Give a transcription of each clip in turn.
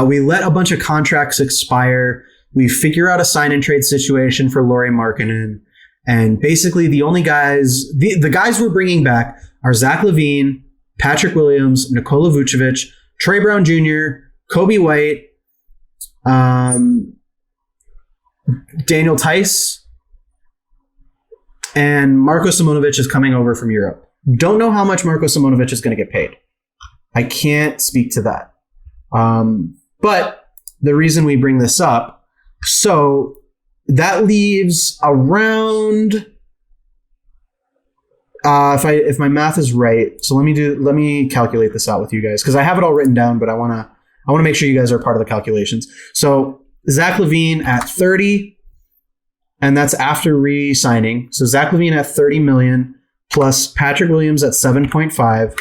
We let a bunch of contracts expire. We figure out a sign and trade situation for Lauri Markkanen. And basically the only guys, the guys we're bringing back are Zach LaVine, Patrick Williams, Nikola Vucevic, Trey Brown Jr., Kobe White, Daniel Tice, and Marko Simonovic is coming over from Europe. Don't know how much Marko Simonovic is going to get paid. I can't speak to that. But the reason we bring this up, so that leaves around, if my math is right, so let me calculate this out with you guys because I have it all written down, but I want to make sure you guys are part of the calculations. So Zach LaVine at 30, and that's after re-signing. So Zach LaVine at 30 million plus Patrick Williams at 7.5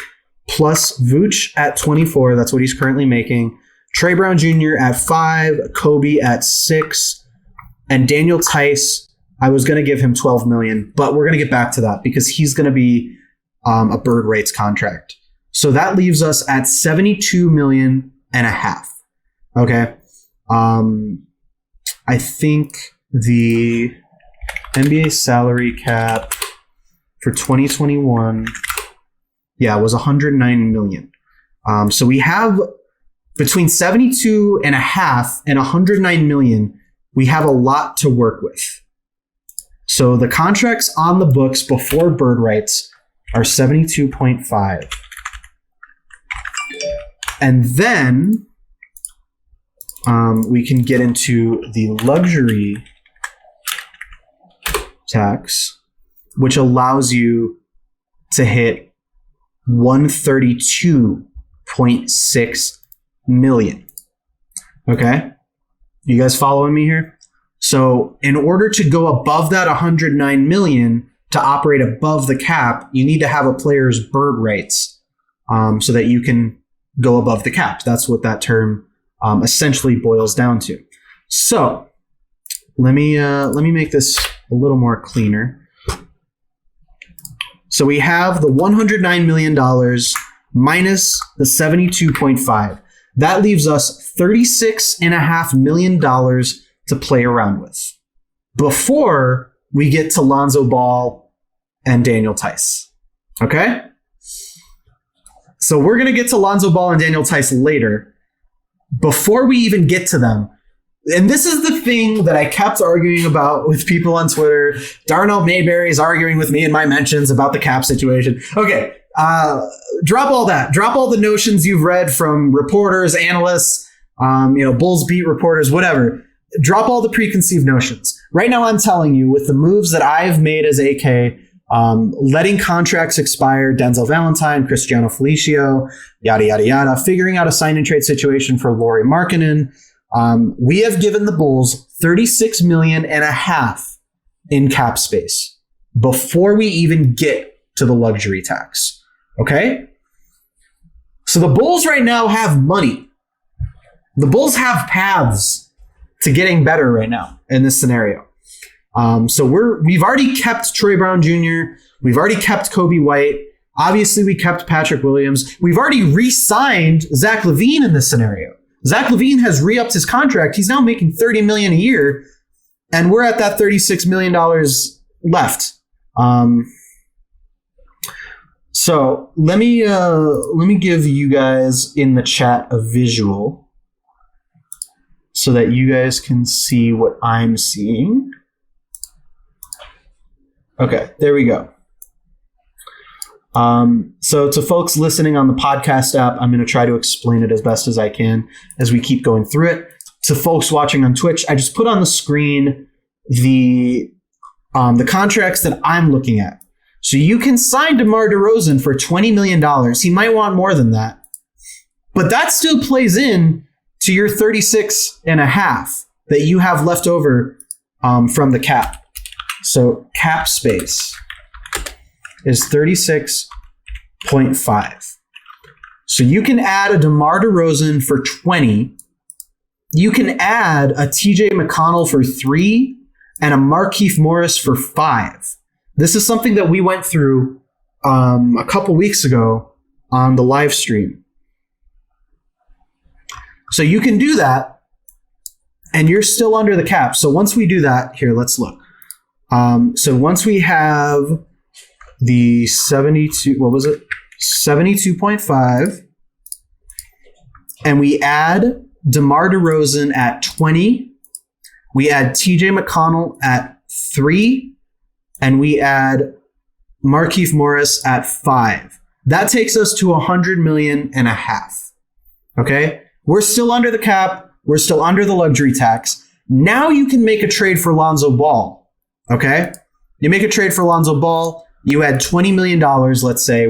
plus Vooch at 24. That's what he's currently making. Trey Brown Jr. at 5, Kobe at 6, and Daniel Tice, I was going to give him 12 million, but we're going to get back to that because he's going to be a bird rates contract. So that leaves us at 72 million and a half. Okay. I think the NBA salary cap for 2021, was 109 million. So we have between 72 and a half and 109 million. We have a lot to work with. So the contracts on the books before bird rights are 72.5. And then we can get into the luxury tax, which allows you to hit 132.6 million. Okay? You guys following me here? So in order to go above that 109 million to operate above the cap, you need to have a player's bird rights so that you can go above the cap. That's what that term essentially boils down to. So let me make this a little more cleaner. So we have the $109 million minus the 72.5. That leaves us $36.5 million to play around with before we get to Lonzo Ball and Daniel Tice. Okay? So we're going to get to Lonzo Ball and Daniel Tice later. Before we even get to them, and this is the thing that I kept arguing about with people on Twitter. Darnell Mayberry is arguing with me in my mentions about the cap situation. Okay, drop all that. Drop all the notions you've read from reporters, analysts, Bulls beat reporters, whatever. Drop all the preconceived notions. Right now, I'm telling you, with the moves that I've made as AK, letting contracts expire, Denzel Valentine, Cristiano Felicio, yada, yada, yada, figuring out a sign and trade situation for Lauri Markkanen. We have given the Bulls $36.5 million in cap space before we even get to the luxury tax. Okay? So the Bulls right now have money. The Bulls have paths to getting better right now in this scenario. So we've already kept Trey Brown Jr. We've already kept Kobe White. Obviously, we kept Patrick Williams. We've already re-signed Zach LaVine in this scenario. Zach LaVine has re-upped his contract. He's now making $30 million a year, and we're at that $36 million left. So let me give you guys in the chat a visual so that you guys can see what I'm seeing. Okay, there we go. So to folks listening on the podcast app, I'm going to try to explain it as best as I can as we keep going through it. To folks watching on Twitch, I just put on the screen the contracts that I'm looking at. So you can sign DeMar DeRozan for $20 million. He might want more than that, but that still plays in to your 36.5 that you have left over from the cap. So cap space is 36.5. So you can add a DeMar DeRozan for 20. You can add a TJ McConnell for 3 and a Markieff Morris for 5. This is something that we went through a couple weeks ago on the live stream. So you can do that, and you're still under the cap. So once we do that, here, let's look. So once we have the 72.5, and we add DeMar DeRozan at 20, we add TJ McConnell at 3, and we add Markieff Morris at 5. That takes us to $100.5 million. Okay? We're still under the cap. We're still under the luxury tax. Now you can make a trade for Lonzo Ball. Okay? You make a trade for Lonzo Ball. You add $20 million, let's say.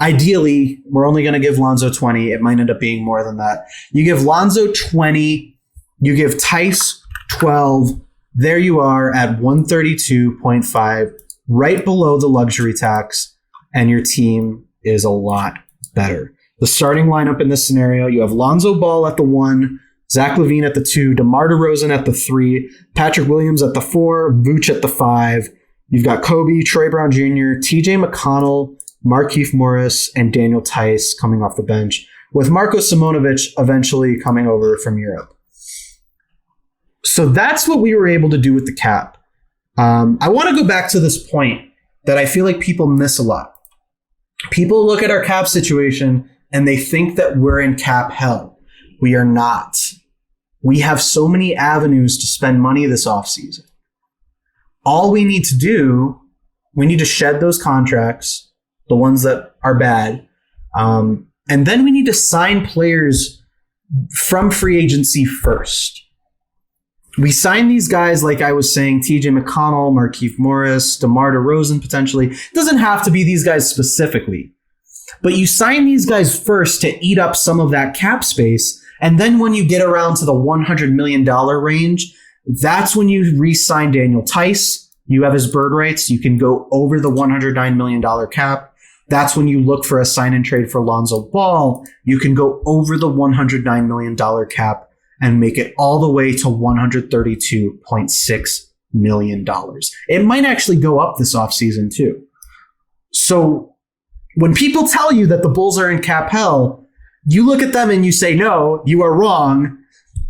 Ideally, we're only going to give Lonzo 20. It might end up being more than that. You give Lonzo 20. You give Tice 12. There you are at 132.5, right below the luxury tax, and your team is a lot better. The starting lineup in this scenario, you have Lonzo Ball at the 1, Zach LaVine at the 2, DeMar DeRozan at the 3, Patrick Williams at the 4, Vooch at the 5. You've got Kobe, Troy Brown Jr., TJ McConnell, Markieff Morris, and Daniel Tice coming off the bench, with Marko Simonovic eventually coming over from Europe. So that's what we were able to do with the cap. I want to go back to this point that I feel like people miss a lot. People look at our cap situation and they think that we're in cap hell. We are not. We have so many avenues to spend money this offseason. All we need to do, we need to shed those contracts, the ones that are bad, and then we need to sign players from free agency first. We sign these guys, like I was saying, TJ McConnell, Markieff Morris, DeMar DeRozan potentially. It doesn't have to be these guys specifically. But you sign these guys first to eat up some of that cap space. And then when you get around to the $100 million range, that's when you re-sign Daniel Tice. You have his bird rights. You can go over the $109 million cap. That's when you look for a sign and trade for Lonzo Ball. You can go over the $109 million cap and make it all the way to $132.6 million. It might actually go up this offseason too. So when people tell you that the Bulls are in cap hell, you look at them and you say, no, you are wrong.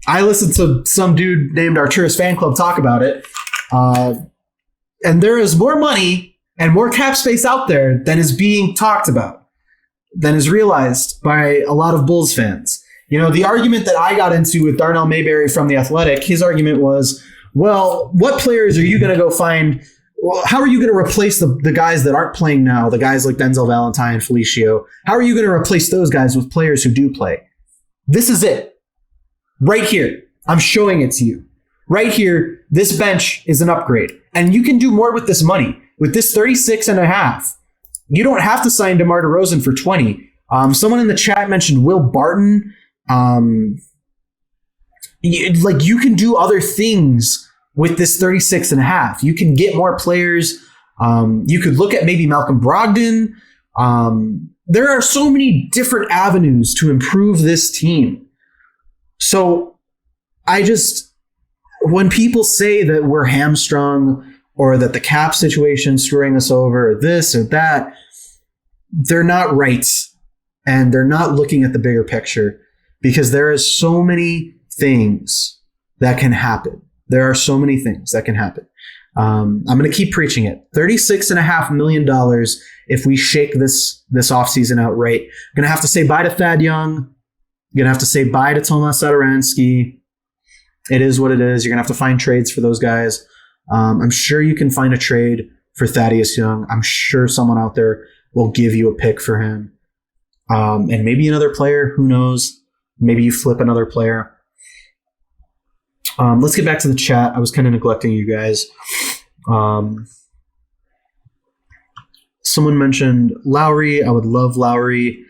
I listened to some dude named Arturas Fan Club talk about it. And there is more money and more cap space out there than is being talked about, than is realized by a lot of Bulls fans. You know, the argument that I got into with Darnell Mayberry from The Athletic, his argument was, well, what players are you going to go find? Well, how are you going to replace the guys that aren't playing now, the guys like Denzel Valentine, Felicio? How are you going to replace those guys with players who do play? This is it. Right here. I'm showing it to you. Right here, this bench is an upgrade. And you can do more with this money. With this 36.5, you don't have to sign DeMar DeRozan for 20. Someone in the chat mentioned Will Barton. You can do other things with this 36.5. You can get more players. You could look at maybe Malcolm Brogdon. There are so many different avenues to improve this team. So when people say that we're hamstrung or that the cap situation is screwing us over or this or that, they're not right. And they're not looking at the bigger picture. Because there is so many things that can happen. There are so many things that can happen. I'm going to keep preaching it. $36.5 million if we shake this offseason outright. I'm going to have to say bye to Thad Young. I'm going to have to say bye to Tomas Satoransky. It is what it is. You're going to have to find trades for those guys. I'm sure you can find a trade for Thaddeus Young. I'm sure someone out there will give you a pick for him. And maybe another player. Who knows? Maybe you flip another player. Let's get back to the chat. I was kind of neglecting you guys. Someone mentioned Lowry. I would love Lowry.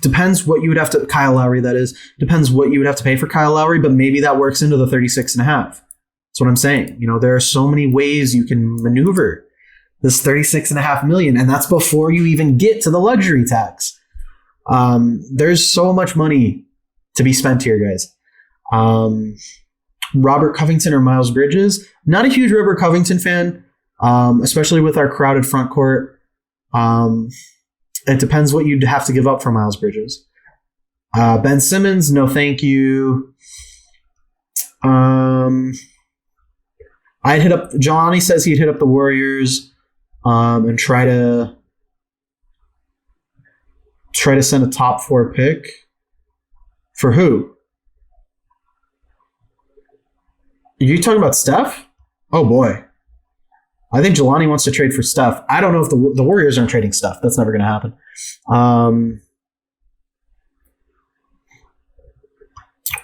Depends what you would have to, Kyle Lowry, that is. Depends what you would have to pay for Kyle Lowry, but maybe that works into the 36.5. That's what I'm saying. You know, there are so many ways you can maneuver this 36.5 million, and that's before you even get to the luxury tax. There's so much money to be spent here, guys. Robert Covington or Miles Bridges. Not a huge Robert Covington fan, especially with our crowded front court. It depends what you'd have to give up for Miles Bridges. Ben Simmons, no thank you. I'd hit up. Johnny says he'd hit up the Warriors and try to send a top 4 pick. For who? Are you talking about Steph? Oh boy. I think Jelani wants to trade for Steph. I don't know if the Warriors aren't trading Steph. That's never going to happen.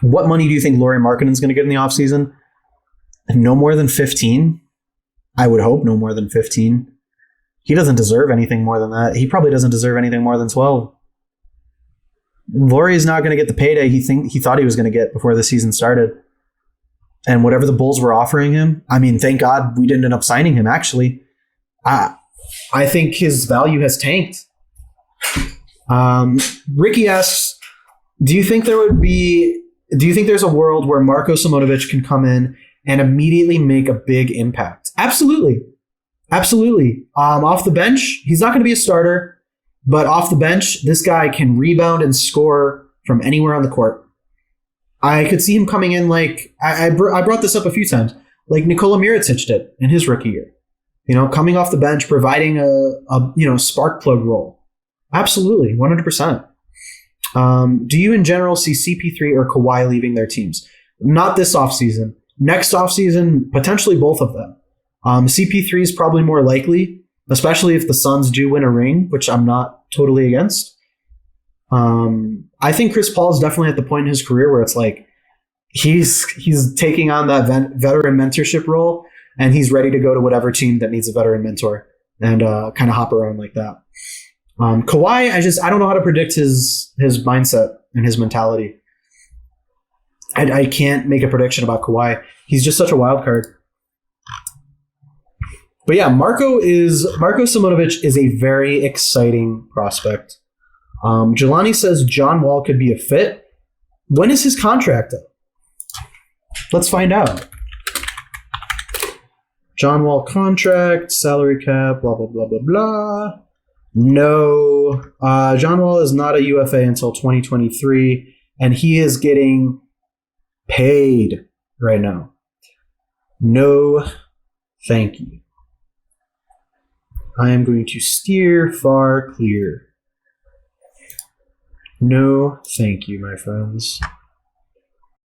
What money do you think Lauri Markkanen's going to get in the offseason? No more than 15. I would hope no more than 15. He doesn't deserve anything more than that. He probably doesn't deserve anything more than 12. Lauri is not going to get the payday he thought he was going to get before the season started. And whatever the Bulls were offering him, I mean, thank God we didn't end up signing him, actually. I think his value has tanked. Ricky asks, do you think there's a world where Marko Simonovic can come in and immediately make a big impact? Absolutely. Absolutely. Off the bench, he's not going to be a starter, but off the bench, this guy can rebound and score from anywhere on the court. I could see him coming in like, I brought this up a few times, like Nikola Mirotic did in his rookie year. Coming off the bench, providing a spark plug role. Absolutely, 100%. Do you in general see CP3 or Kawhi leaving their teams? Not this offseason. Next offseason, potentially both of them. CP3 is probably more likely, especially if the Suns do win a ring, which I'm not totally against. I think Chris Paul is definitely at the point in his career where it's like he's taking on that veteran mentorship role, and he's ready to go to whatever team that needs a veteran mentor and kind of hop around like that. Kawhi, I don't know how to predict his mindset and his mentality. I can't make a prediction about Kawhi. He's just such a wild card. But yeah, Marko Simonovic is a very exciting prospect. Jelani says John Wall could be a fit. When is his contract up? Let's find out. John Wall contract, salary cap, blah, blah, blah, blah, blah. No. John Wall is not a UFA until 2023, and he is getting paid right now. No, thank you. I am going to steer far clear. No, thank you, my friends.